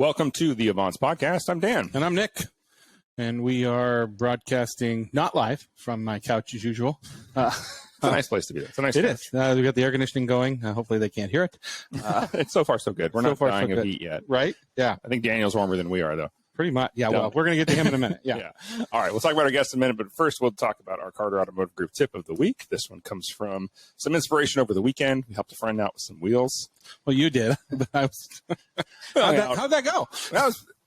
Welcome to the Avance Podcast. I'm Dan. And I'm Nick. And we are broadcasting not live from my couch as usual. It's a nice place to be. It's a nice It couch. is. We got the air conditioning going. Hopefully they can't hear it. It's so far so good. We're So not far, dying so of good. heat yet. Right? Yeah. I think Daniel's warmer than we are, though. Pretty much. Yeah, well, we're going to get to him in a minute. Yeah. All right, we'll talk about our guests in a minute, but first we'll talk about our Carter Automotive Group tip of the week. This one comes from some inspiration over the weekend. We helped a friend out with some wheels. Well, you did. But how'd that go?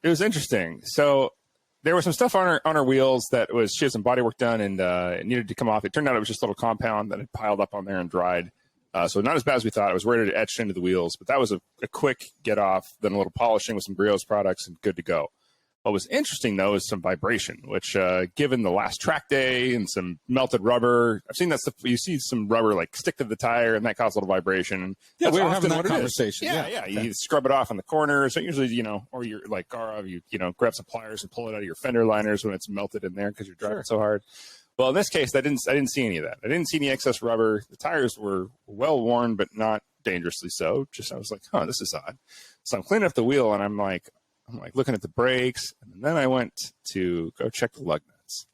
It was interesting. So there was some stuff on our wheels that was, she had some body work done and it needed to come off. It turned out it was just a little compound that had piled up on there and dried. So not as bad as we thought. It was ready to etch into the wheels, but that was a quick get off, then a little polishing with some Brios products and good to go. What was interesting, though, is some vibration, which, given the last track day and some melted rubber, I've seen that stuff. You see some rubber like stick to the tire, and that causes a little vibration. Yeah, we were having that what conversation. Yeah. You scrub it off in the corner. So usually, or you're like Gara, you grab some pliers and pull it out of your fender liners when it's melted in there because you're driving so hard. Well, in this case, I didn't see any of that. I didn't see any excess rubber. The tires were well worn, but not dangerously so. I was like, this is odd. So I'm cleaning up the wheel, and I'm like looking at the brakes, and then I went to go check the lug nuts.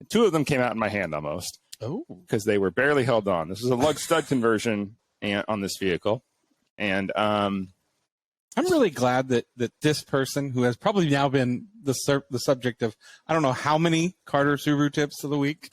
And two of them came out in my hand almost. Oh, because they were barely held on. This is a lug stud conversion on this vehicle, and I'm really glad that this person, who has probably now been the subject of I don't know how many Carter Subaru tips of the week,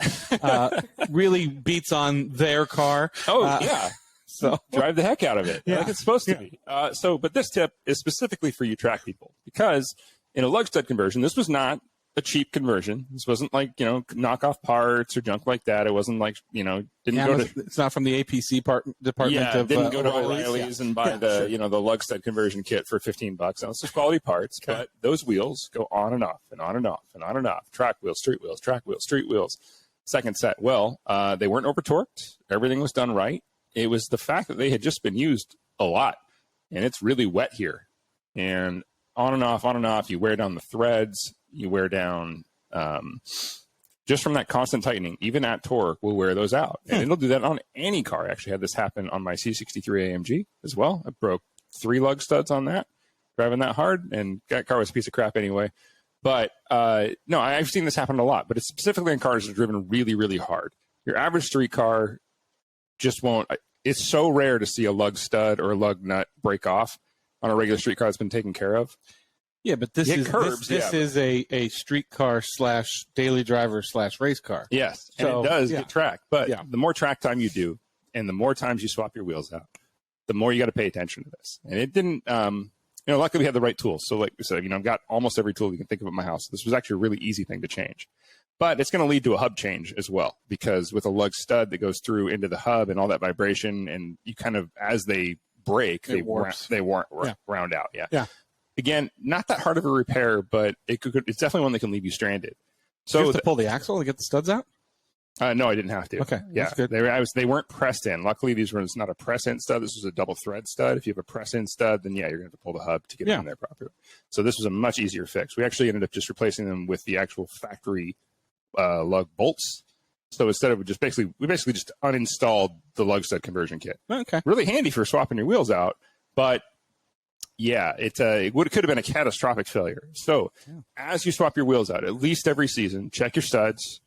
really beats on their car. Yeah. So drive the heck out of it, like it's supposed to be. But this tip is specifically for you track people, because in a lug stud conversion, this was not a cheap conversion. This wasn't like, knockoff parts or junk like that. It wasn't like, it's not from the APC department. Yeah, didn't go to O'Reilly's and buy the lug stud conversion kit for $15. Now, it's just quality parts, but those wheels go on and off and on and off and on and off. Track wheels, street wheels, track wheels, street wheels. Second set. Well, they weren't over torqued. Everything was done right. It was the fact that they had just been used a lot, and it's really wet here. And on and off, you wear down the threads, you wear down, just from that constant tightening, even at torque, will wear those out. And it'll do that on any car. I actually had this happen on my C63 AMG as well. I broke 3 lug studs on that, driving that hard, and that car was a piece of crap anyway. But no, I've seen this happen a lot, but it's specifically in cars that are driven really, really hard. Your average street car just won't. It's so rare to see a lug stud or a lug nut break off on a regular street car that's been taken care of. Yeah, but this is a street car / daily driver / race car. Yes, so, and it does get tracked. But the more track time you do, and the more times you swap your wheels out, the more you got to pay attention to this. And it didn't. Luckily we had the right tools. So like we said, I've got almost every tool you can think of at my house. This was actually a really easy thing to change. But it's going to lead to a hub change as well, because with a lug stud that goes through into the hub and all that vibration, and you kind of, as they break, they round out. Yeah. Again, not that hard of a repair, but it's definitely one that can leave you stranded. So you have to pull the axle to get the studs out? No, I didn't have to. Okay, yeah, that's good. They weren't pressed in. Luckily, these were not a press-in stud. This was a double thread stud. If you have a press-in stud, then you're going to have to pull the hub to get it in there properly. So this was a much easier fix. We actually ended up just replacing them with the actual factory lug bolts. So instead of we basically just uninstalled the lug stud conversion kit. Okay. Really handy for swapping your wheels out, but yeah, it could have been a catastrophic failure. So as you swap your wheels out, at least every season, check your studs,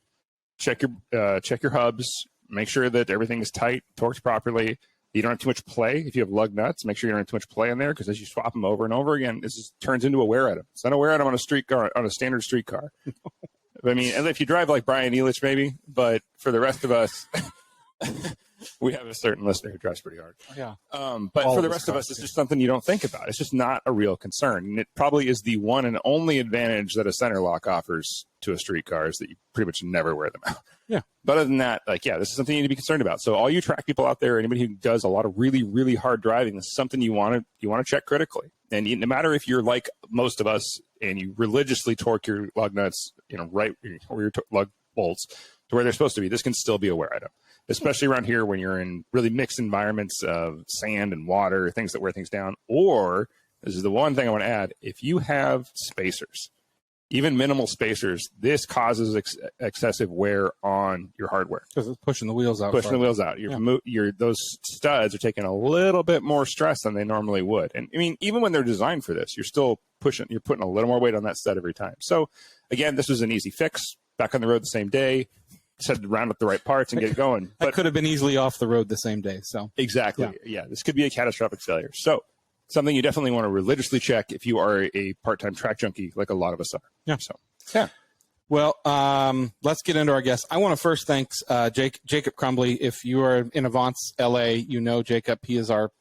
check your hubs, make sure that everything is tight, torqued properly. You don't have too much play. If you have lug nuts, make sure you don't have too much play in there, because as you swap them over and over again, this just turns into a wear item. It's not a wear item on a street car, on a standard street car. I mean, and if you drive like Brian Elich, maybe, but for the rest of us, we have a certain listener who drives pretty hard. Yeah. But for the rest of us, it's just something you don't think about. It's just not a real concern. And it probably is the one and only advantage that a center lock offers to a street car, is that you pretty much never wear them out. Yeah. But other than that, this is something you need to be concerned about. So all you track people out there, anybody who does a lot of really, really hard driving, this is something you want to check critically. And no matter if you're like most of us and you religiously torque your lug nuts, right, or your lug bolts to where they're supposed to be, this can still be a wear item, especially around here when you're in really mixed environments of sand and water, things that wear things down. Or, this is the one thing I want to add, if you have spacers, even minimal spacers, this causes excessive wear on your hardware. Because it's pushing the wheels out. Those studs are taking a little bit more stress than they normally would. And I mean, even when they're designed for this, you're still you're putting a little more weight on that stud every time. So again, this was an easy fix. Back on the road the same day. Just had to round up the right parts and get it going. But could have been easily off the road the same day. So exactly, yeah, this could be a catastrophic failure. So something you definitely want to religiously check if you are a part-time track junkie, like a lot of us are. Yeah. So yeah. Well, let's get into our guests. I want to first thank Jacob Crumbly. If you are in Avance LA, you know Jacob. He is our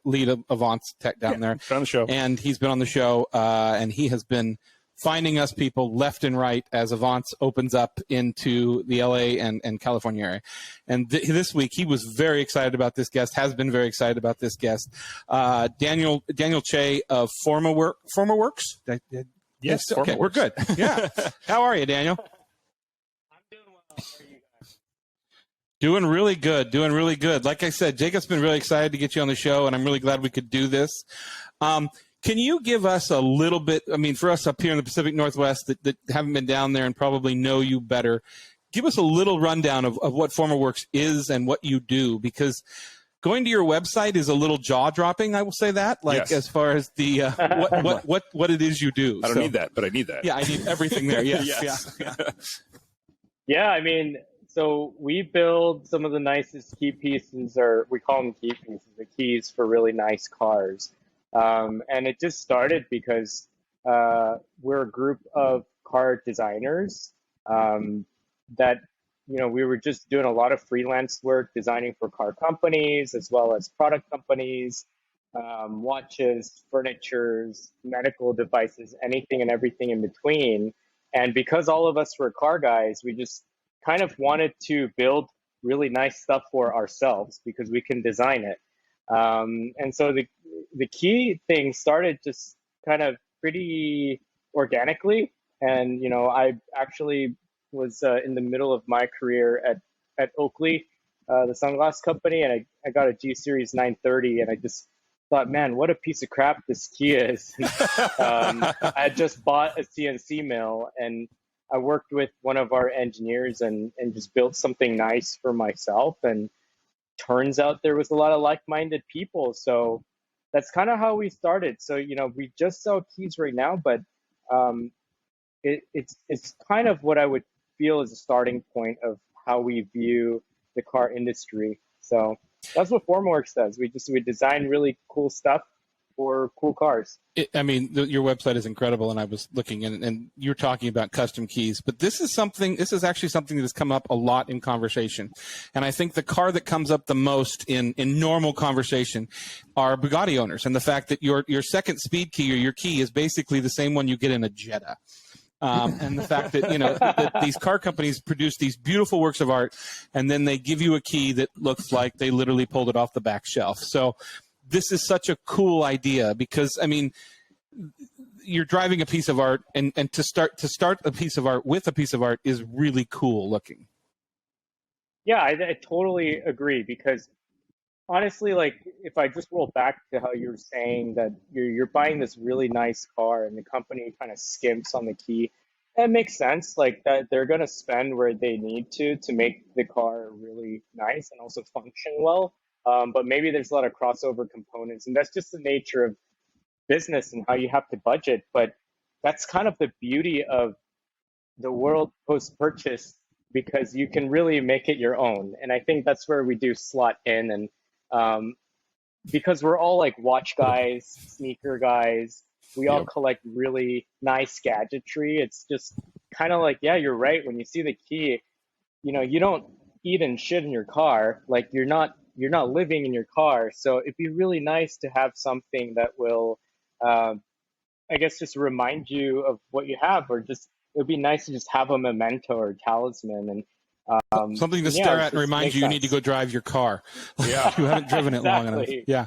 lead Avance tech down there. On the show. And he's been on the show, and he has been finding us people left and right as Avance opens up into the LA and California area. And this week, he was very excited about this guest, has been very excited about this guest. Daniel Chae of Formawerx. Yes. Okay, we're good. Yeah. How are you, Daniel? I'm doing well. How are you guys? Doing really good. Doing really good. Like I said, Jacob's been really excited to get you on the show, and I'm really glad we could do this. Can you give us a little bit, I mean, for us up here in the Pacific Northwest that haven't been down there and probably know you better, give us a little rundown of what Formawerx is and what you do, because going to your website is a little jaw-dropping, I will say that, like as far as the what it is you do. I don't need that, but I need that. Yeah, I need everything there, yes. Yes. Yeah. Yeah, I mean, so we build some of the nicest key pieces, or we call them key pieces, the keys for really nice cars. And it just started because we're a group of car designers that, you know, we were just doing a lot of freelance work designing for car companies as well as product companies, watches, furnitures, medical devices, anything and everything in between. And because all of us were car guys, we just kind of wanted to build really nice stuff for ourselves because we can design it. And so the key thing started just kind of pretty organically. And, you know, I actually was in the middle of my career at Oakley, the sunglass company, and I got a G Series 930, and I just thought, man, what a piece of crap this key is. I had just bought a CNC mill, and I worked with one of our engineers and just built something nice for myself. And turns out there was a lot of like-minded people. So that's kind of how we started. So, you know, we just sell keys right now, but it's kind of what I would feel is a starting point of how we view the car industry. So that's what Formawerx does. We design really cool stuff for cool cars. Your website is incredible, and I was looking, and you're talking about custom keys, but this is actually something that has come up a lot in conversation. And I think the car that comes up the most in normal conversation are Bugatti owners, and the fact that your second speed key or your key is basically the same one you get in a Jetta. And the fact that, you know, that these car companies produce these beautiful works of art, and then they give you a key that looks like they literally pulled it off the back shelf. So this is such a cool idea because, I mean, you're driving a piece of art, and to start a piece of art with a piece of art is really cool looking. Yeah, I totally agree, because honestly, like, if I just roll back to how you were saying that you're buying this really nice car and the company kind of skimps on the key, that makes sense. Like, that they're going to spend where they need to make the car really nice and also function well. But maybe there's a lot of crossover components, and that's just the nature of business and how you have to budget. But that's kind of the beauty of the world post-purchase, because you can really make it your own. And I think that's where we do slot in. And because we're all like watch guys, sneaker guys, we all collect really nice gadgetry. It's just kind of like, yeah, you're right. When you see the key, you know, you don't eat and shit in your car. Like, you're not living in your car. So it'd be really nice to have something that will, I guess, just remind you of what you have, or just, it would be nice to just have a memento or talisman. And something to stare at and remind you need to go drive your car. Yeah. You haven't driven it long enough. Yeah.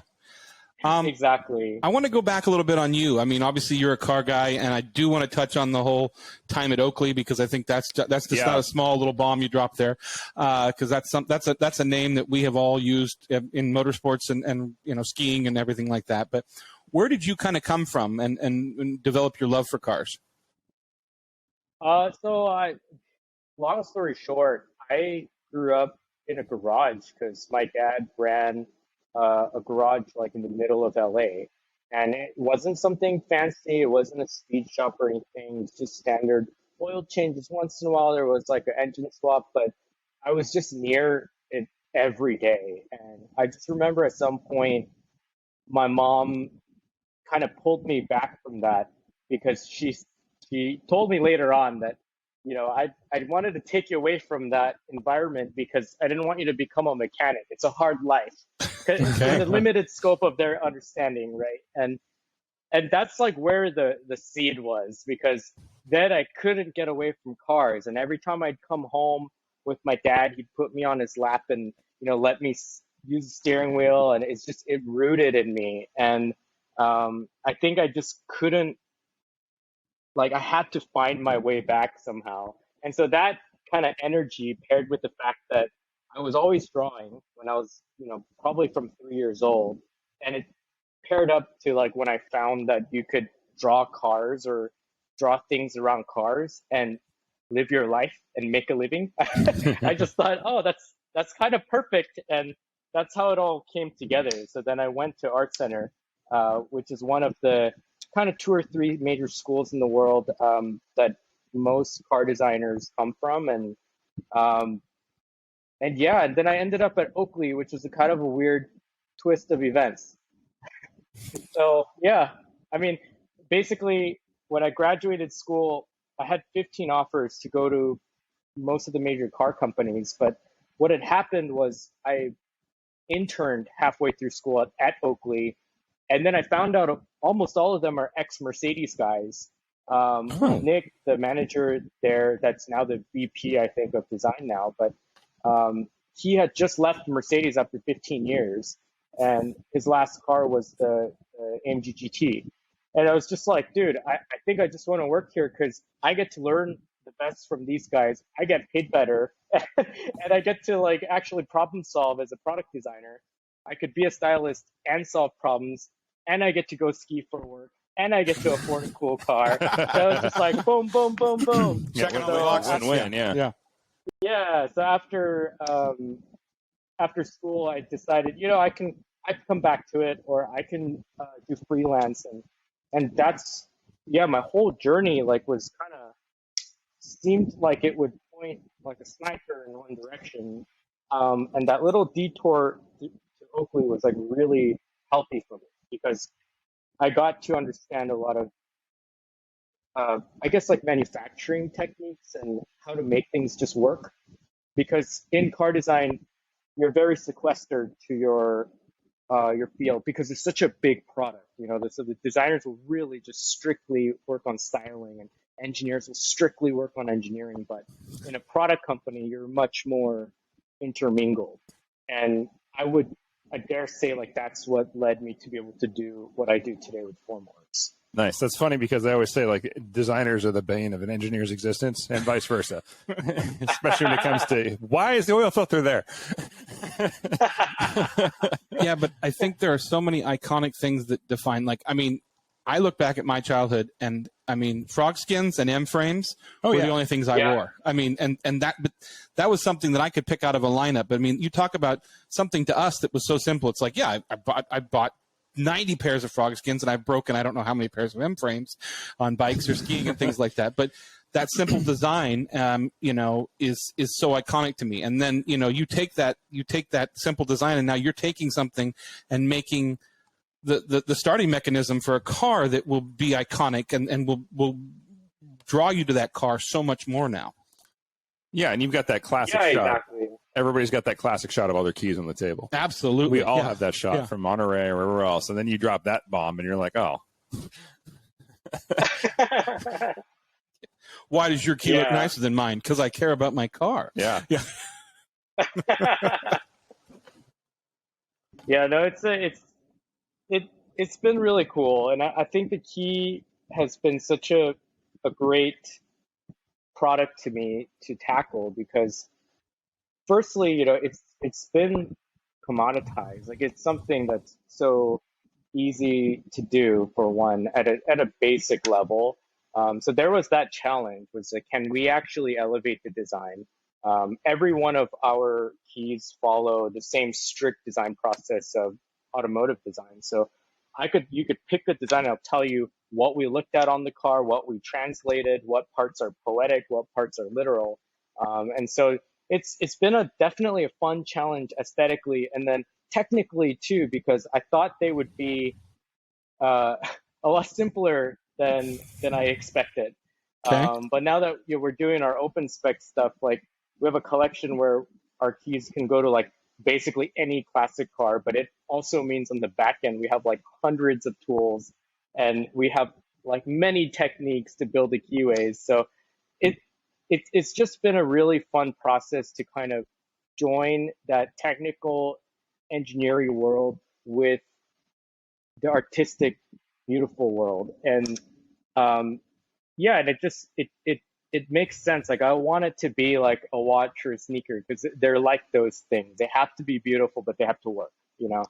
Exactly. I want to go back a little bit on you. I mean, obviously you're a car guy, and I do want to touch on the whole time at Oakley, because I think that's just not a small little bomb you dropped there, because that's a name that we have all used in motorsports and you know, skiing and everything like that. But where did you kind of come from and develop your love for cars? Long story short, I grew up in a garage because my dad ran a garage like in the middle of LA. And it wasn't something fancy. It wasn't a speed shop or anything. It's just standard oil changes. Once in a while, there was like an engine swap, but I was just near it every day. And I just remember at some point, my mom kind of pulled me back from that because she told me later on that I wanted to take you away from that environment because I didn't want you to become a mechanic. It's a hard life. It's in the limited scope of their understanding, right? And that's like where the seed was, because then I couldn't get away from cars. And every time I'd come home with my dad, he'd put me on his lap and let me use the steering wheel, and it rooted in me. And I think I just couldn't, like, I had to find my way back somehow. And so that kind of energy paired with the fact that I was always drawing when I was, probably from 3 years old. And it paired up to like when I found that you could draw cars or draw things around cars and live your life and make a living. I just thought, oh, that's kind of perfect. And that's how it all came together. So then I went to Art Center, which is one of the kind of 2 or 3 major schools in the world that most car designers come from. And yeah, and then I ended up at Oakley, which was a kind of a weird twist of events. So yeah, I mean, basically, when I graduated school, I had 15 offers to go to most of the major car companies. But what had happened was I interned halfway through school at Oakley, and then I found out almost all of them are ex-Mercedes guys. Nick, the manager there, that's now the VP, I think, of design now, but he had just left Mercedes after 15 years, and his last car was the AMG GT. And I was just like, dude, I think I just want to work here because I get to learn the best from these guys. I get paid better, and I get to like actually problem solve as a product designer. I could be a stylist and solve problems, and I get to go ski for work, and I get to afford a cool car. So I was just like, boom, boom, boom, boom. Checking all the boxes and win. Yeah. Yeah. So after school, I decided, I can come back to it, or I can do freelance, and that's, yeah, my whole journey like was kind of seemed like it would point like a sniper in one direction, and that little detour to Oakley was like really healthy for me because I got to understand a lot of I guess like manufacturing techniques and how to make things just work, because in car design you're very sequestered to your field because it's such a big product. So the designers will really just strictly work on styling, and engineers will strictly work on engineering. But in a product company, you're much more intermingled. And I dare say, like, that's what led me to be able to do what I do today with Formawerx. Nice. That's funny because I always say like designers are the bane of an engineer's existence and vice versa, especially when it comes to why is the oil filter there? Yeah, but I think there are so many iconic things that define, like, I mean, I look back at my childhood and I mean, frog skins and M frames were the only things I wore. I mean, and that was something that I could pick out of a lineup. But I mean, you talk about something to us that was so simple. It's like, yeah, I bought 90 pairs of frog skins, and I've broken I don't know how many pairs of M frames on bikes or skiing and things like that. But that simple design, is so iconic to me. And then you take that simple design, and now you're taking something and making the starting mechanism for a car that will be iconic and will draw you to that car so much more now. Yeah, and you've got that classic shot. Exactly. Everybody's got that classic shot of all their keys on the table. Absolutely. We all have that shot from Monterey or wherever else. And then you drop that bomb and you're like, oh. Why does your key look nicer than mine? Because I care about my car. Yeah. Yeah. Yeah, no, it's been really cool. And I think the key has been such a great product to me to tackle because firstly, it's been commoditized. Like it's something that's so easy to do for one at a basic level. So there was that challenge, was like, can we actually elevate the design? Every one of our keys follow the same strict design process of automotive design. So you could pick a design and I'll tell you what we looked at on the car, what we translated, what parts are poetic, what parts are literal. And so it's been definitely a fun challenge aesthetically and then technically too, because I thought they would be a lot simpler than I expected. Okay. But now that we're doing our open spec stuff, like we have a collection where our keys can go to like basically any classic car, but it also means on the back end we have like hundreds of tools and we have like many techniques to build the keyways. So it it's just been a really fun process to kind of join that technical engineering world with the artistic, beautiful world. And yeah, and it makes sense. Like I want it to be like a watch or a sneaker because they're like those things. They have to be beautiful, but they have to work, you know?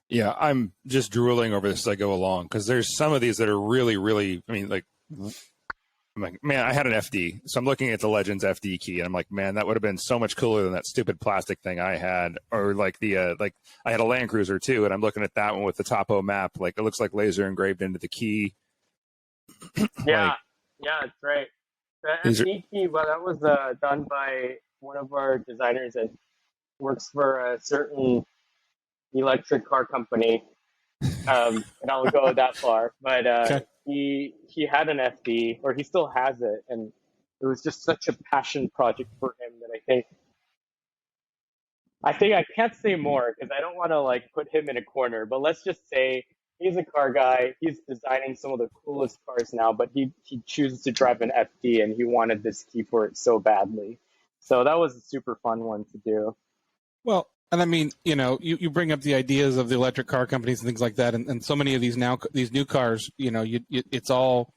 Yeah, I'm just drooling over this as I go along because there's some of these that are really, really, I mean, like, I'm like, man, I had an FD. So I'm looking at the Legends FD key and I'm like, man, that would have been so much cooler than that stupid plastic thing I had. Or like like I had a Land Cruiser too. And I'm looking at that one with the Topo map. Like it looks like laser engraved into the key. Yeah, Like, yeah, it's right. The these are, FD key, well, that was done by one of our designers that works for a certain electric car company. And I won't go that far, but Okay. he had an FD, or he still has it, and it was just such a passion project for him that I think I can't say more because I don't want to like put him in a corner. But let's just say he's a car guy. He's designing some of the coolest cars now, but he chooses to drive an FD, and he wanted this key for it so badly. So that was a super fun one to do. Well, and I mean, you bring up the ideas of the electric car companies and things like that, and so many of these new cars, it's all.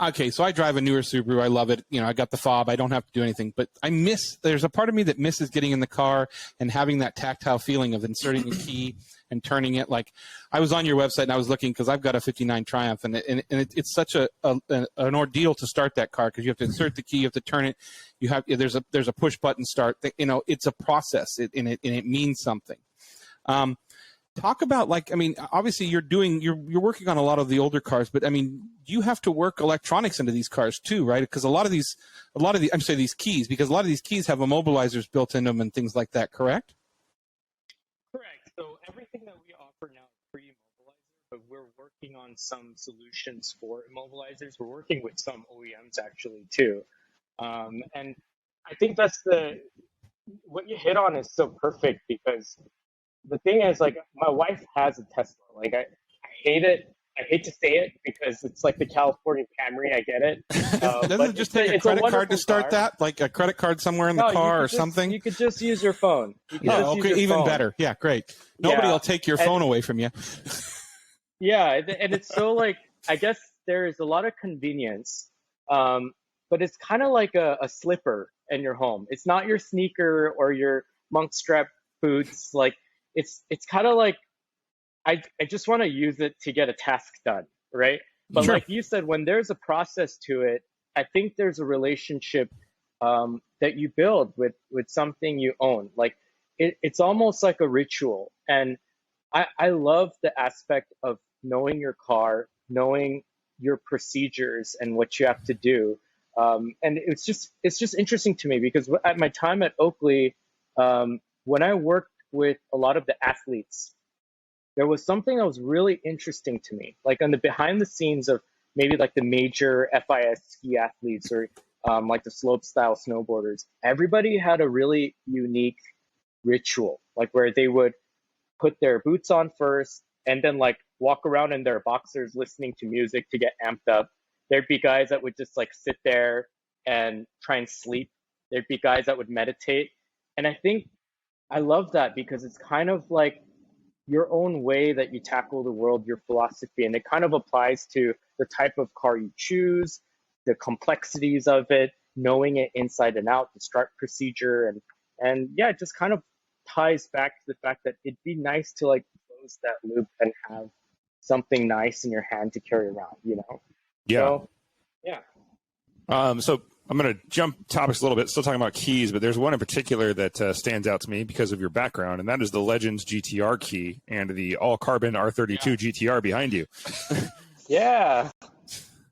Okay, so I drive a newer Subaru. I love it. I got the fob. I don't have to do anything, but there's a part of me that misses getting in the car and having that tactile feeling of inserting a key and turning it. Like I was on your website and I was looking because I've got a 59 Triumph and it's such an ordeal to start that car because you have to insert the key, you have to turn it. There's a push button start. It's a process and it means something. Talk about obviously you're working on a lot of the older cars, but I mean, you have to work electronics into these cars too, right? Because these keys, because a lot of these keys have immobilizers built into them and things like that, correct? Correct. So everything that we offer now is pre-immobilizer, but we're working on some solutions for immobilizers. We're working with some OEMs actually too. And I think what you hit on is so perfect because the thing is, like, my wife has a Tesla. Like, I hate it. I hate to say it because it's like the California Camry. I get it. Doesn't but it just take a credit card to start that? Like a credit card somewhere in the car or something? You could just use your phone. Okay, even better. Yeah, great. Nobody will take your phone away from you. Yeah, and it's so like, I guess there's a lot of convenience, but it's kind of like a slipper in your home. It's not your sneaker or your monk strap boots. Like, it's kind of like I just want to use it to get a task done, right? But Sure. like you said, when there's a process to it, I think there's a relationship that you build with something you own. Like it's almost like a ritual, and I love the aspect of knowing your car, knowing your procedures and what you have to do. And it's just interesting to me because at my time at Oakley, when I worked with a lot of the athletes, there was something that was really interesting to me, like on the behind the scenes of maybe like the major FIS ski athletes or like the slope style snowboarders. Everybody had a really unique ritual, like where they would put their boots on first and then like walk around in their boxers listening to music to get amped up. There'd be guys that would just like sit there and try and sleep. There'd be guys that would meditate. And I think I love that because it's kind of like your own way that you tackle the world, your philosophy, and it kind of applies to the type of car you choose, the complexities of it, knowing it inside and out, the start procedure, and yeah, it just kind of ties back to the fact that it'd be nice to like close that loop and have something nice in your hand to carry around, Yeah. So, yeah. So I'm going to jump topics a little bit, still talking about keys, but there's one in particular that stands out to me because of your background, and that is the Legends GTR key and the all-carbon R32 GTR behind you. Yeah. I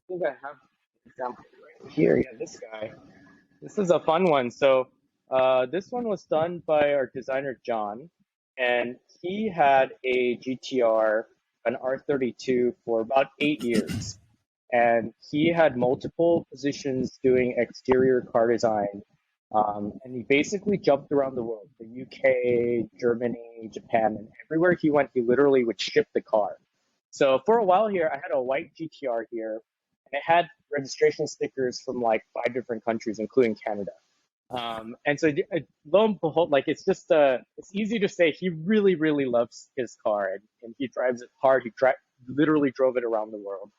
think I have an example right here. Yeah, this guy. This is a fun one. So this one was done by our designer, John, and he had a GTR, an R32, for about 8 years. And he had multiple positions doing exterior car design. And he basically jumped around the world, the UK, Germany, Japan, and everywhere he went, he literally would ship the car. So for a while here, I had a white GTR here, and it had registration stickers from like 5 different countries, including Canada. And so lo and behold, like it's just it's easy to say he really, really loves his car, and he drives it hard. He literally drove it around the world.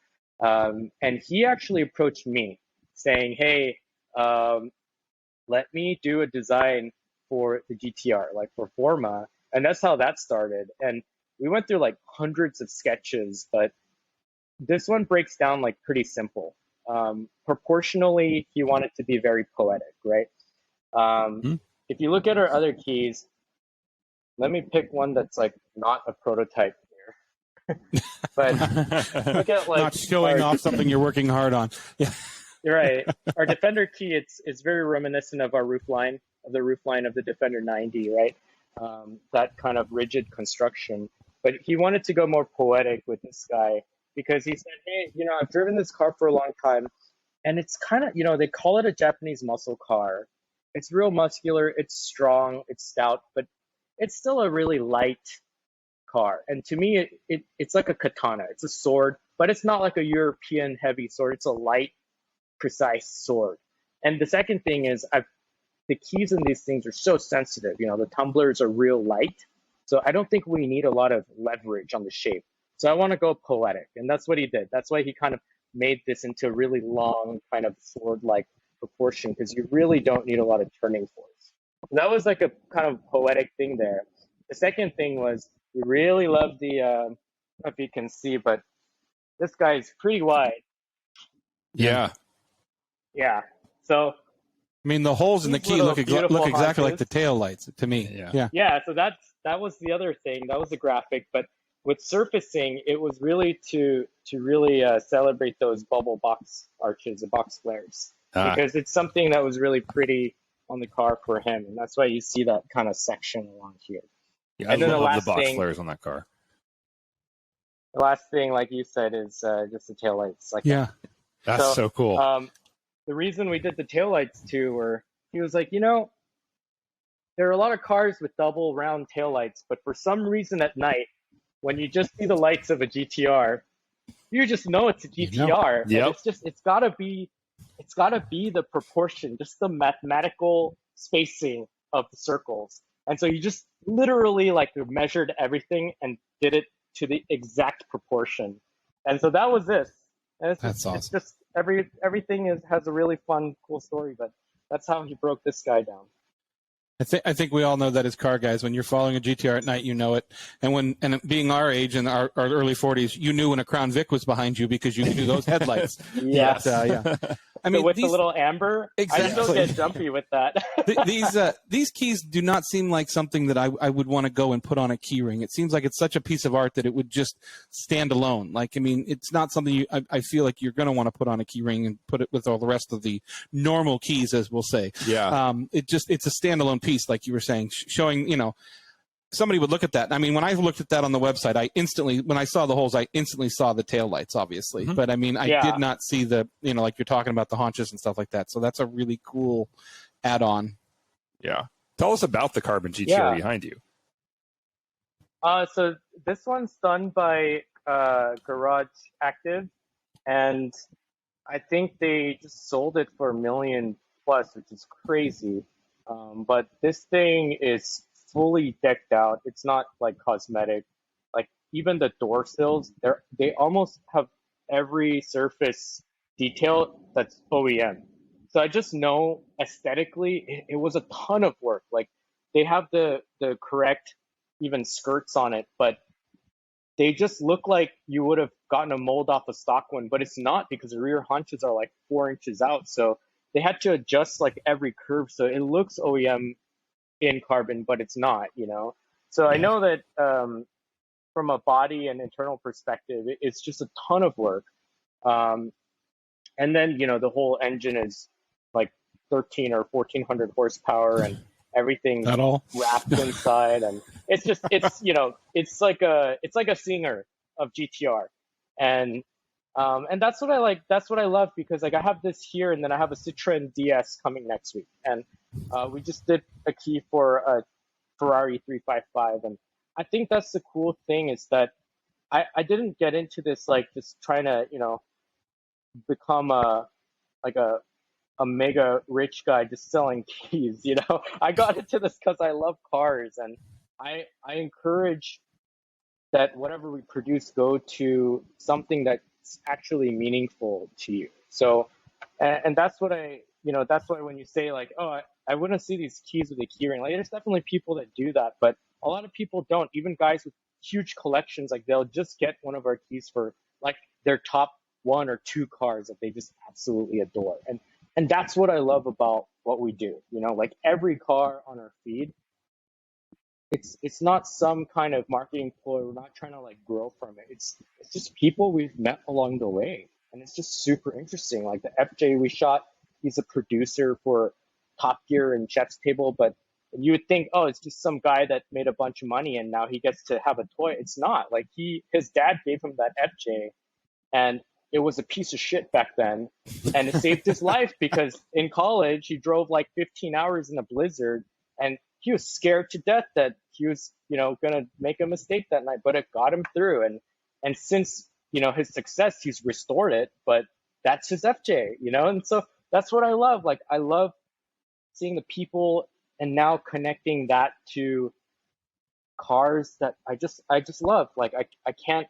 And he actually approached me saying, hey, let me do a design for the GTR, like for Forma. And that's how that started. And we went through like hundreds of sketches, but this one breaks down like pretty simple. Proportionally, he wanted to be very poetic, right? If you look at our other keys, let me pick one that's like not a prototype here. But look at like not showing off something you're working hard on. Yeah, you're right. Our Defender key, it's very reminiscent of our roofline, of the roofline of the Defender 90, right? That kind of rigid construction. But he wanted to go more poetic with this guy because he said, hey, I've driven this car for a long time, and it's kind of, they call it a Japanese muscle car. It's real muscular, it's strong, it's stout, but it's still a really light car. And to me, it's like a katana. It's a sword, but it's not like a European heavy sword. It's a light, precise sword. And the second thing is the keys in these things are so sensitive. The tumblers are real light. So I don't think we need a lot of leverage on the shape. So I want to go poetic. And that's what he did. That's why he kind of made this into a really long kind of sword-like proportion, because you really don't need a lot of turning force. And that was like a kind of poetic thing there. The second thing was we really love the, I don't know if you can see, but this guy is pretty wide. Yeah. Yeah. So I mean, the holes in the key look exactly like the tail lights to me. Yeah. So that was the other thing. That was the graphic. But with surfacing, it was really to really celebrate those bubble box arches, the box flares, because it's something that was really pretty on the car for him, and that's why you see that kind of section along here. Yeah, and I love the box flares on that car. The last thing, like you said, is just the taillights. Like that's so cool. The reason we did the taillights too were he was like, there are a lot of cars with double round taillights, but for some reason at night, when you just see the lights of a GTR, you just know it's a GTR. Yep. It's gotta be the proportion, just the mathematical spacing of the circles. And so you just literally like measured everything and did it to the exact proportion. And so that was this. And That's awesome. It's just everything has a really fun, cool story, but that's how he broke this guy down. I think we all know that as car guys. When you're following a GTR at night, you know it. And being our age in our early 40s, you knew when a Crown Vic was behind you because you knew those headlights. Yes. Yeah. I mean, with the little amber, exactly. I still get jumpy with that. These keys do not seem like something that I would want to go and put on a key ring. It seems like it's such a piece of art that it would just stand alone. Like, I mean, it's not something I feel like you're going to want to put on a key ring and put it with all the rest of the normal keys, as we'll say. Yeah. It's a standalone piece, like you were saying, showing, somebody would look at that. I mean, when I looked at that on the website, when I saw the holes, I instantly saw the taillights, obviously. Mm-hmm. But I mean, I did not see the, like you're talking about the haunches and stuff like that. So that's a really cool add-on. Yeah. Tell us about the carbon GTR behind you. So this one's done by Garage Active, and I think they just sold it for $1 million plus, which is crazy. But this thing is fully decked out. It's not like cosmetic. Like even the door sills, they almost have every surface detail that's OEM. So I just know aesthetically it was a ton of work. Like they have the correct even skirts on it, but they just look like you would have gotten a mold off a stock one, but it's not, because the rear haunches are like 4 inches out. So they had to adjust like every curve so it looks OEM in carbon, but it's not, you know. So I know that from a body and internal perspective, it's just a ton of work. And then, you know, the whole engine is like 13 or 1400 horsepower and everything's That all? wrapped inside. And it's just, it's, you know, it's like a singer of GTR. And that's what I like. That's what I love because like I have this here and then I have a Citroen DS coming next week. And we just did a key for a Ferrari 355. And I think that's the cool thing is that I didn't get into this like just trying to, you know, become a mega rich guy just selling keys, you know. I got into this because I love cars and I encourage that whatever we produce go to something that's actually meaningful to you. So and that's what that's why when you say like, oh, I wouldn't see these keys with a key ring, like there's definitely people that do that, but a lot of people don't. Even guys with huge collections, like they'll just get one of our keys for like their top 1 or 2 cars that they just absolutely adore. And that's what I love about what we do. You know, like every car on our feed, it's not some kind of marketing ploy. We're not trying to like grow from it. It's just people we've met along the way. And it's just super interesting. Like the FJ we shot, he's a producer for Top Gear and Chef's Table, but you would think, oh, it's just some guy that made a bunch of money and now he gets to have a toy. It's not. Like his dad gave him that FJ and it was a piece of shit back then. And it saved his life because in college he drove like 15 hours in a blizzard and he was scared to death that he was, you know, gonna make a mistake that night, but it got him through. And since, you know, his success, he's restored it, but that's his FJ, you know? And so that's what I love. Like I love seeing the people and now connecting that to cars that I just love. Like I can't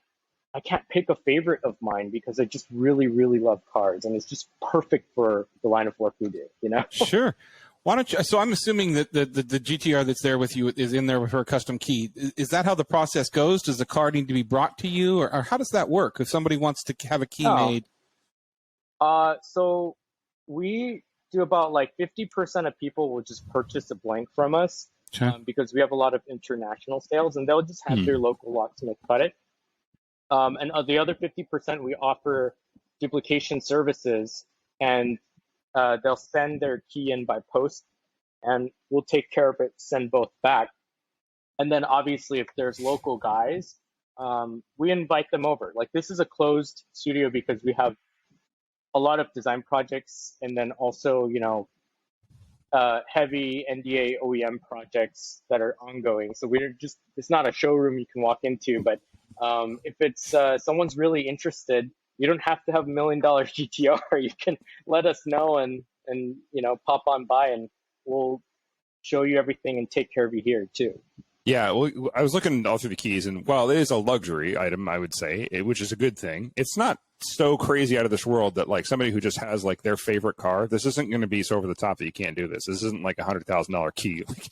pick a favorite of mine because I just really, really love cars and it's just perfect for the line of work we do, you know? Sure. Why don't you, so I'm assuming that the GTR that's there with you is in there with her custom key. Is that how the process goes? Does the car need to be brought to you or how does that work if somebody wants to have a key made? So we do about like 50% of people will just purchase a blank from us because we have a lot of international sales and they'll just have their local locksmith cut it. And the other 50% we offer duplication services and they'll send their key in by post and we'll take care of it, send both back. And then obviously if there's local guys, we invite them over. Like this is a closed studio because we have a lot of design projects and then also, you know, heavy NDA OEM projects that are ongoing. So it's not a showroom you can walk into, but if it's someone's really interested, you don't have to have $1 million GTR. You can let us know and you know, pop on by and we'll show you everything and take care of you here too. Yeah, well, I was looking all through the keys, and while it is a luxury item, I would say, which is a good thing, it's not so crazy out of this world that like somebody who just has like their favorite car, this isn't going to be so over the top that you can't do this. This isn't like $100,000 key, like,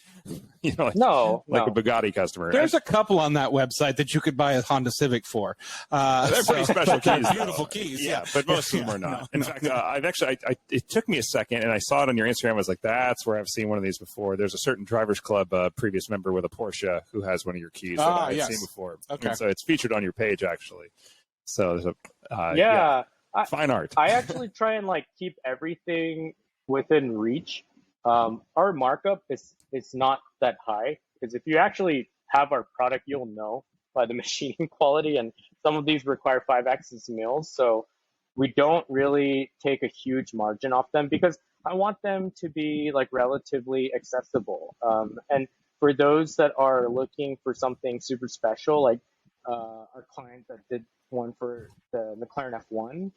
you know, like a Bugatti customer. There's a couple on that website that you could buy a Honda Civic for. They're pretty special keys, beautiful keys. Yeah, but most of them are not. In fact, it took me a second, and I saw it on your Instagram. I was like, that's where I've seen one of these before. There's a certain Drivers Club previous member with a Porsche who has one of your keys that I've seen before. Okay. And so it's featured on your page actually. So there's fine art. I actually try and like keep everything within reach. Our markup is not that high because if you actually have our product, you'll know by the machining quality, and some of these require 5-axis mills, so we don't really take a huge margin off them because I want them to be like relatively accessible. And for those that are looking for something super special, like our client that did one for the McLaren F1,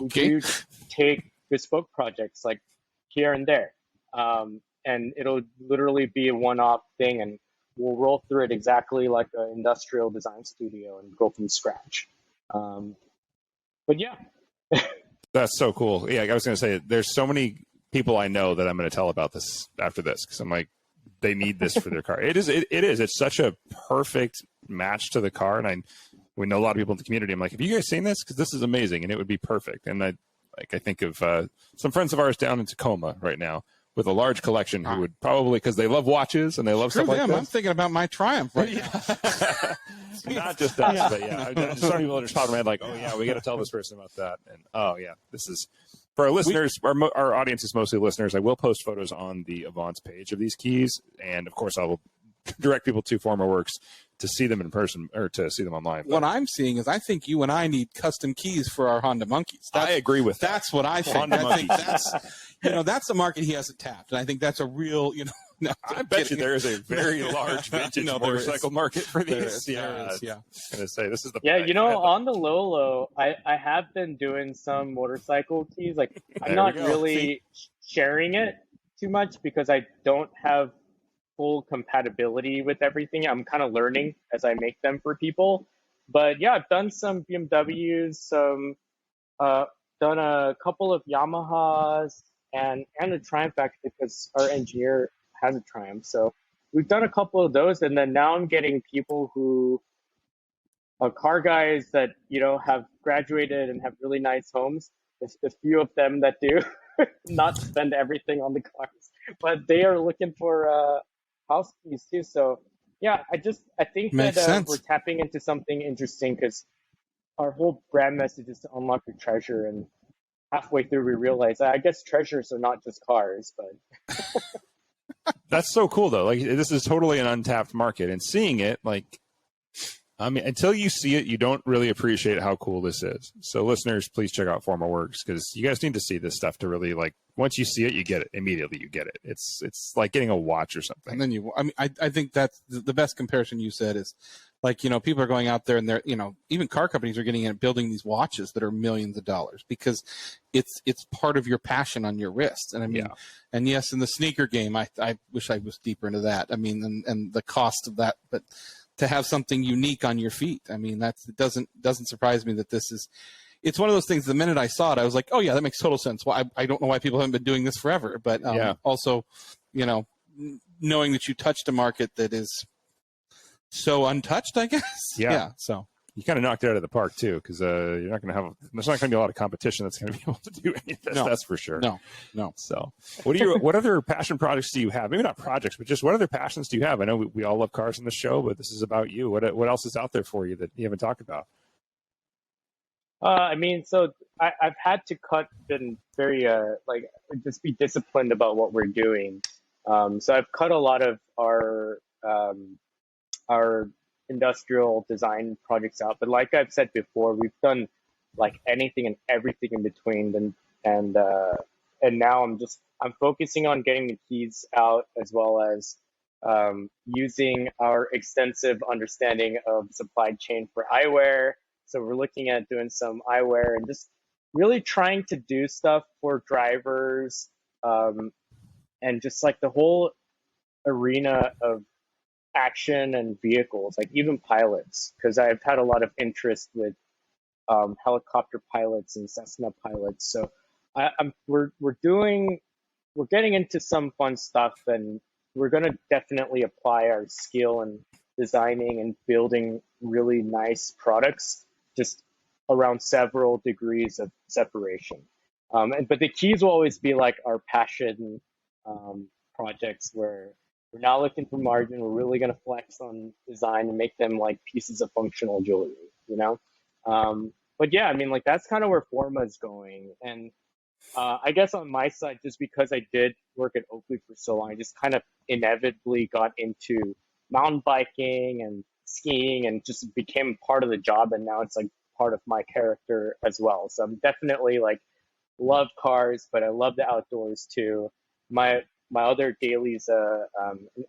we do take bespoke projects like here and there. And it'll literally be a one-off thing and we'll roll through it exactly like an industrial design studio and go from scratch. But yeah. That's so cool. Yeah, I was going to say, there's so many people I know that I'm going to tell about this after this because I'm like, they need this for their car. It is. It's such a perfect match to the car, and we know a lot of people in the community. I'm like, have you guys seen this? Because this is amazing, and it would be perfect. And Like I think of some friends of ours down in Tacoma right now with a large collection who would probably, because they love watches and they love stuff like them. this. I'm thinking about my Triumph right now. Not just us, but yeah, just some people are just talking about like, oh yeah, we got to tell this person about that, and oh yeah, this is for our listeners. Our audience is mostly listeners. I will post photos on the Avance page of these keys, and of course, I will direct people to Formawerx to see them in person or to see them online. What I'm seeing is I think you and I need custom keys for our Honda Monkeys. I agree with that. That's what I think. I think that's, that's the market he hasn't tapped. And I think that's a real, no, I bet you there is a very large vintage motorcycle market for these. There is. I'm going to say this is the on the low, I have been doing some motorcycle keys. Like I'm not really sharing it too much because I don't have full compatibility with everything. I'm kind of learning as I make them for people. But yeah, I've done some BMWs, done a couple of Yamahas and a Triumph actually because our engineer has a Triumph. So we've done a couple of those, and then now I'm getting people who are car guys that have graduated and have really nice homes. There's a few of them that do not spend everything on the cars, but they are looking for house keys too. So yeah, I think that we're tapping into something interesting because our whole brand message is to unlock your treasure, and halfway through we realize I guess treasures are not just cars, but that's so cool though. Like this is totally an untapped market, and seeing it, like, I mean, until you see it, you don't really appreciate how cool this is. So listeners, please check out Formawerx because you guys need to see this stuff to really like. Once you see it, you get it immediately. You get it. It's like getting a watch or something. And then I think that's the best comparison you said is like, people are going out there and they're, even car companies are getting in building these watches that are millions of dollars because it's part of your passion on your wrist. And I mean, and yes, in the sneaker game, I wish I was deeper into that. I mean, and the cost of that, but to have something unique on your feet. I mean, it doesn't surprise me that it's one of those things. The minute I saw it, I was like, oh yeah, that makes total sense. Well, I don't know why people haven't been doing this forever, but also, knowing that you touched a market that is so untouched, I guess. Yeah. So you kind of knocked it out of the park too, because there's not going to be a lot of competition that's going to be able to do any of this. That's for sure. No. So what other passion projects do you have? Maybe not projects, but just what other passions do you have? I know we all love cars in the show, but this is about you. What else is out there for you that you haven't talked about? I mean, so I've had to been very, just be disciplined about what we're doing. So I've cut a lot of our industrial design projects out. But like I've said before, we've done like anything and everything in between. And now I'm focusing on getting the keys out as well as using our extensive understanding of supply chain for eyewear. So we're looking at doing some eyewear and just really trying to do stuff for drivers and just like the whole arena of action and vehicles, like even pilots, because I've had a lot of interest with helicopter pilots and Cessna pilots. So we're getting into some fun stuff, and we're going to definitely apply our skill in designing and building really nice products just around several degrees of separation. But the keys will always be like our passion projects where we're not looking for margin. We're really going to flex on design and make them like pieces of functional jewelry, But yeah, I mean, like that's kind of where Forma is going. And I guess on my side, just because I did work at Oakley for so long, I just kind of inevitably got into mountain biking and skiing and just became part of the job. And now it's like part of my character as well. So I'm definitely like love cars, but I love the outdoors too. My other dailies, an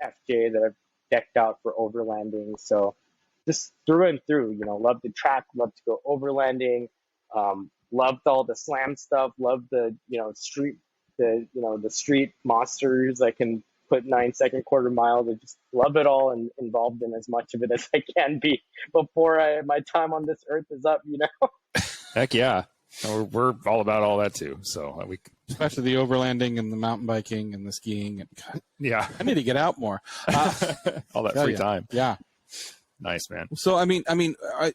FJ that I've decked out for overlanding. So just through and through, love the track, love to go overlanding, loved all the slam stuff, loved the, the street monsters I can put 9-second quarter miles. I just love it all and involved in as much of it as I can be before my time on this earth is up, Heck yeah. We're all about all that too. So especially the overlanding and the mountain biking and the skiing. Yeah. I need to get out more. All that free time. Yeah. Nice, man. So, I mean,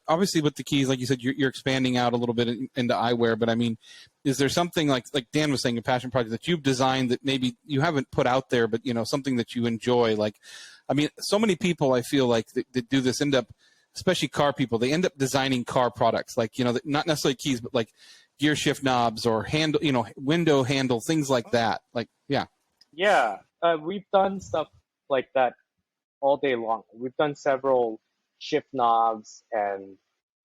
obviously with the keys, like you said, you're expanding out a little bit into eyewear, but I mean, is there something like Dan was saying, a passion project that you've designed that maybe you haven't put out there, but something that you enjoy? Like, I mean, so many people I feel like that do this end up, especially car people, they end up designing car products, like not necessarily keys, but like gear shift knobs or handle, window handle, things like that. Like, yeah. Yeah, we've done stuff like that all day long. We've done several shift knobs and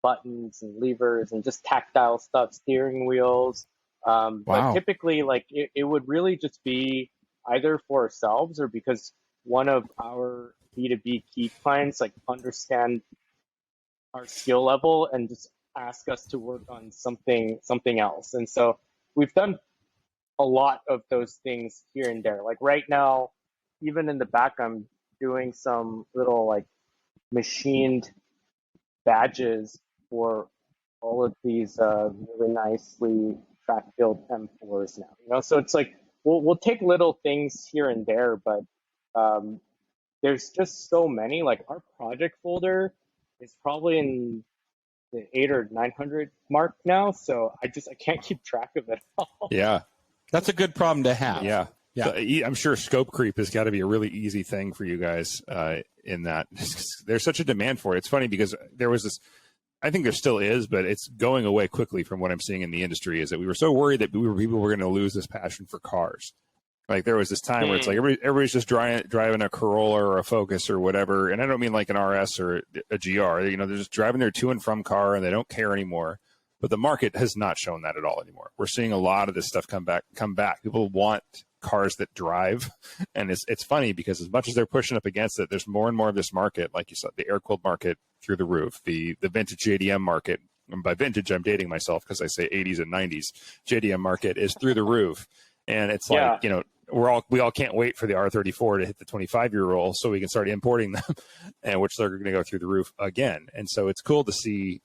buttons and levers and just tactile stuff, steering wheels. Wow. But typically, like it would really just be either for ourselves or because one of our B2B key clients like understand our skill level and just ask us to work on something else. And so we've done a lot of those things here and there. Like right now, even in the back, I'm doing some little like machined badges for all of these really nicely track built M4s now. So it's like we'll take little things here and there, but there's just so many. Like our project folder is probably in the 800 or 900 mark now, so I can't keep track of it all. Yeah, that's a good problem to have. Yeah. Yeah. So I'm sure scope creep has got to be a really easy thing for you guys in that there's such a demand for it. It's funny because there was this, I think there still is, but it's going away quickly from what I'm seeing in the industry, is that we were so worried that people were going to lose this passion for cars. Like there was this time where it's like everybody's just driving a Corolla or a Focus or whatever. And I don't mean like an RS or a GR, they're just driving their to and from car and they don't care anymore. But the market has not shown that at all anymore. We're seeing a lot of this stuff come back. People want cars that drive, and it's funny because as much as they're pushing up against it, there's more and more of this market, like you said, the air cooled market through the roof, the vintage JDM market. And by vintage, I'm dating myself because I say 80s and 90s. JDM market is through the roof, and it's like we all can't wait for the R34 to hit the 25-year roll so we can start importing them, and which they're going to go through the roof again. And so it's cool to see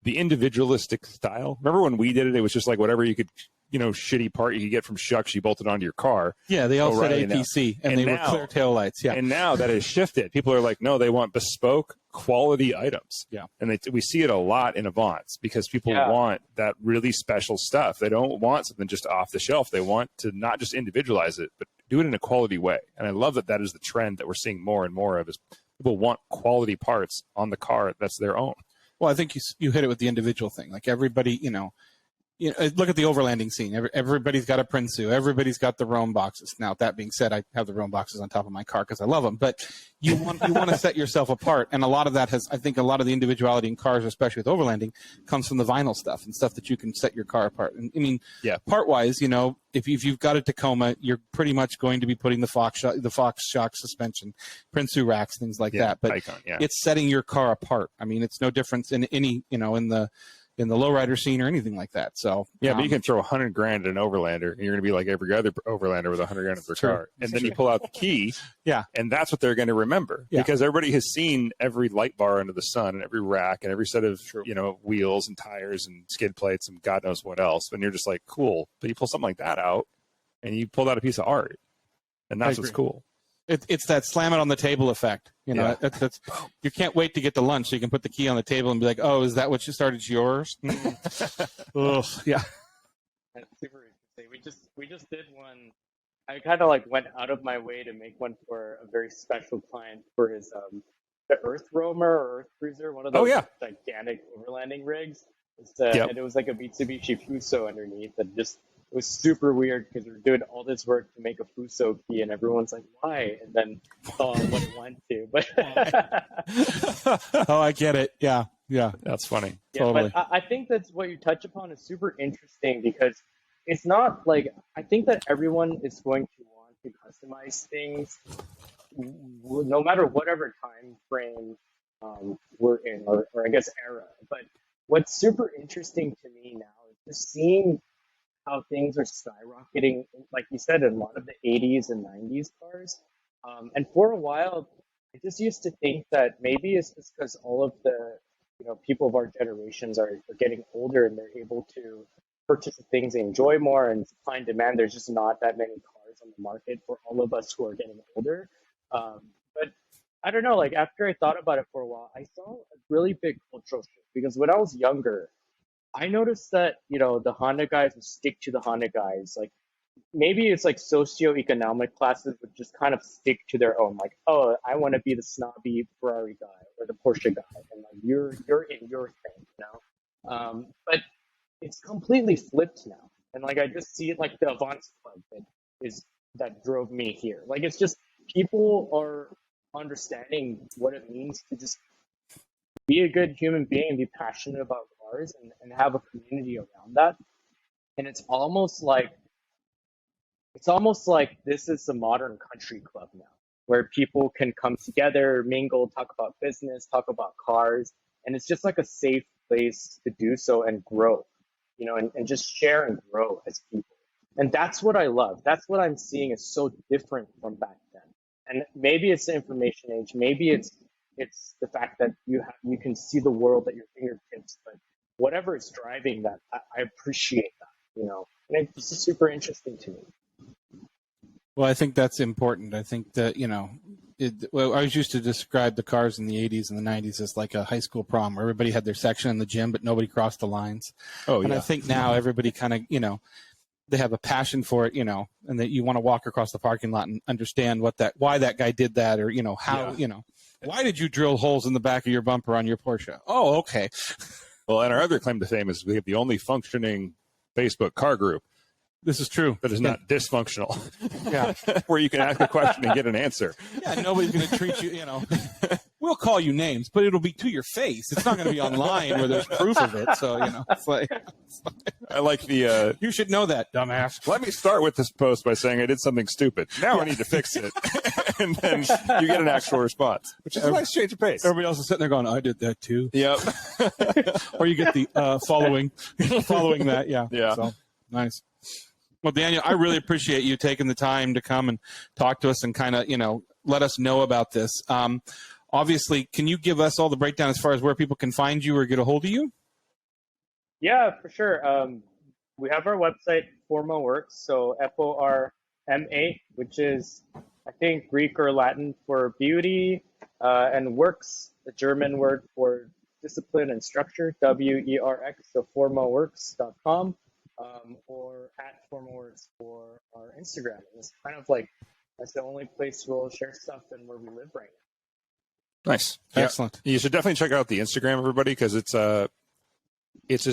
the individualistic style. Remember when we did it? It was just like whatever you could, shitty part you could get from Shucks, you bolted onto your car. Yeah, they all said APC, and they were clear taillights. Yeah, and now that has shifted. People are like, no, they want bespoke quality items. Yeah, and we see it a lot in Avants because people want that really special stuff. They don't want something just off the shelf. They want to not just individualize it, but do it in a quality way. And I love that is the trend that we're seeing more and more of, is people want quality parts on the car that's their own. Well, I think you hit it with the individual thing. Like everybody, look at the overlanding scene. Everybody's got a Prinsu. Everybody's got the Rome boxes. Now, that being said, I have the Rome boxes on top of my car because I love them. But you want to set yourself apart, and a lot of that I think a lot of the individuality in cars, especially with overlanding, comes from the vinyl stuff and stuff that you can set your car apart. And I mean, part-wise, if you've got a Tacoma, you're pretty much going to be putting the Fox shock suspension, Prinsu racks, things like that. But Icon, it's setting your car apart. I mean, it's no difference in any, in the lowrider scene or anything like that. So but you can throw $100,000 at an Overlander, and you're going to be like every other Overlander with $100,000 in their car. And then you pull out the key, and that's what they're going to remember because everybody has seen every light bar under the sun and every rack and every set of wheels and tires and skid plates and God knows what else. And you're just like, cool. But you pull something like that out, and you pulled out a piece of art, and that's what's cool. It's that slam it on the table effect. That's you can't wait to get to lunch so you can put the key on the table and be like, oh, is that what you started? Yours? Ugh, yeah. That's super interesting. We just did one. I kind of like went out of my way to make one for a very special client for his the Earth Roamer or Earth Cruiser, one of those gigantic overlanding rigs. And it was like a Mitsubishi Fuso underneath, and it was super weird because we were doing all this work to make a Fuso key, and everyone's like, why? And then saw what it went to. But oh, I get it. Yeah. That's funny. Yeah, totally. But I think that's what you touch upon is super interesting because it's not like, I think that everyone is going to want to customize things no matter whatever time frame we're in, or I guess era. But what's super interesting to me now is just seeing how things are skyrocketing, like you said, in a lot of the 80s and 90s cars. And for a while, I just used to think that maybe it's just because all of the people of our generations are getting older and they're able to purchase the things they enjoy more, and supply and demand, there's just not that many cars on the market for all of us who are getting older. But I don't know, like after I thought about it for a while, I saw a really big cultural shift because when I was younger, I noticed that, the Honda guys would stick to the Honda guys. Like maybe it's like socioeconomic classes would just kind of stick to their own. Like, oh, I want to be the snobby Ferrari guy or the Porsche guy, and like you're in your thing. But it's completely flipped now, and like I just see it like the Avance Club that drove me here. Like it's just people are understanding what it means to just be a good human being and be passionate about cars and have a community around that. And it's almost like this is the modern country club now, where people can come together, mingle, talk about business, talk about cars, and it's just like a safe place to do so and grow, and just share and grow as people. And that's what I love. That's what I'm seeing is so different from back then. And maybe it's the information age, maybe it's the fact that you can see the world at your fingertips, but whatever is driving that, I appreciate that, and it's just super interesting to me. Well, I think that's important. I think that, I was used to describe the cars in the 80s and the 90s as like a high school prom where everybody had their section in the gym, but nobody crossed the lines. Oh, and yeah. I think now everybody kind of, they have a passion for it, and that you want to walk across the parking lot and understand why that guy did that, or, how, why did you drill holes in the back of your bumper on your Porsche? Oh, okay. Well, and our other claim to fame is we have the only functioning Facebook car group. This is true. That is not dysfunctional. Yeah. Where you can ask a question and get an answer. Yeah, nobody's going to treat you, we'll call you names, but it'll be to your face. It's not going to be online where there's proof of it. So, it's like I like the... you should know that, dumbass. Let me start with this post by saying I did something stupid. Now I need to fix it. And then you get an actual response, which is a nice change of pace. Everybody else is sitting there going, I did that too. Yep. Or you get the following that. Yeah. Yeah. So, nice. Well, Daniel, I really appreciate you taking the time to come and talk to us and kind of, let us know about this. Obviously, can you give us all the breakdown as far as where people can find you or get a hold of you? Yeah, for sure. We have our website, Formawerx, so Forma, which is, I think, Greek or Latin for beauty, and works, the German word for discipline and structure, Werx, so formawerx.com. Or at Formawerx for our Instagram. And it's kind of like that's the only place we'll share stuff and where we live right now. Nice. Excellent. Yeah. You should definitely check out the Instagram, everybody, because it's as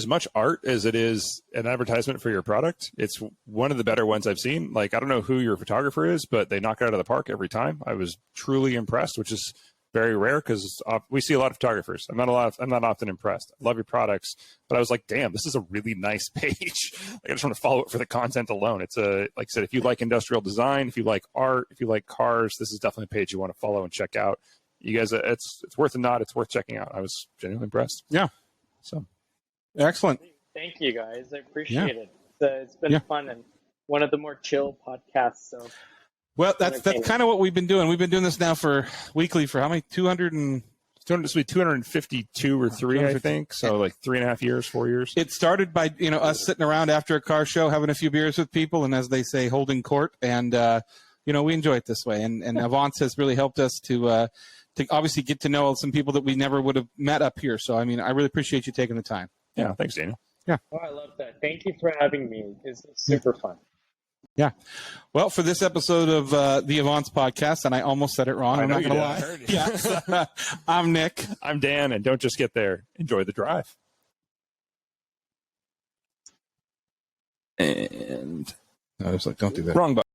much art as it is an advertisement for your product. It's one of the better ones I've seen. Like, I don't know who your photographer is, but they knock it out of the park every time. I was truly impressed, which is very rare because we see a lot of photographers. I'm not often impressed. I love your products, but I was like, damn, this is a really nice page. I just want to follow it for the content alone. It's like I said, if you like industrial design, if you like art, if you like cars, this is definitely a page you want to follow and check out. You guys, it's worth a nod. It's worth checking out. I was genuinely impressed. Yeah. So excellent. Thank you guys. I appreciate it. It's been fun and one of the more chill podcasts. So. Well, that's kind of what we've been doing. We've been doing this now weekly for how many? 252 or 3, I think. So like 3.5 years, 4 years. It started by us sitting around after a car show, having a few beers with people, and as they say, holding court. And we enjoy it this way. And Avance has really helped us to obviously get to know some people that we never would have met up here. So I mean, I really appreciate you taking the time. Yeah, thanks, Daniel. Yeah. Oh, I love that. Thank you for having me. It's super fun. Yeah. Well, for this episode of the Avance podcast, and I almost said it wrong. I'm not going to lie. Yeah. I'm Nick. I'm Dan, and don't just get there. Enjoy the drive. And I was like, don't do that. Wrong button.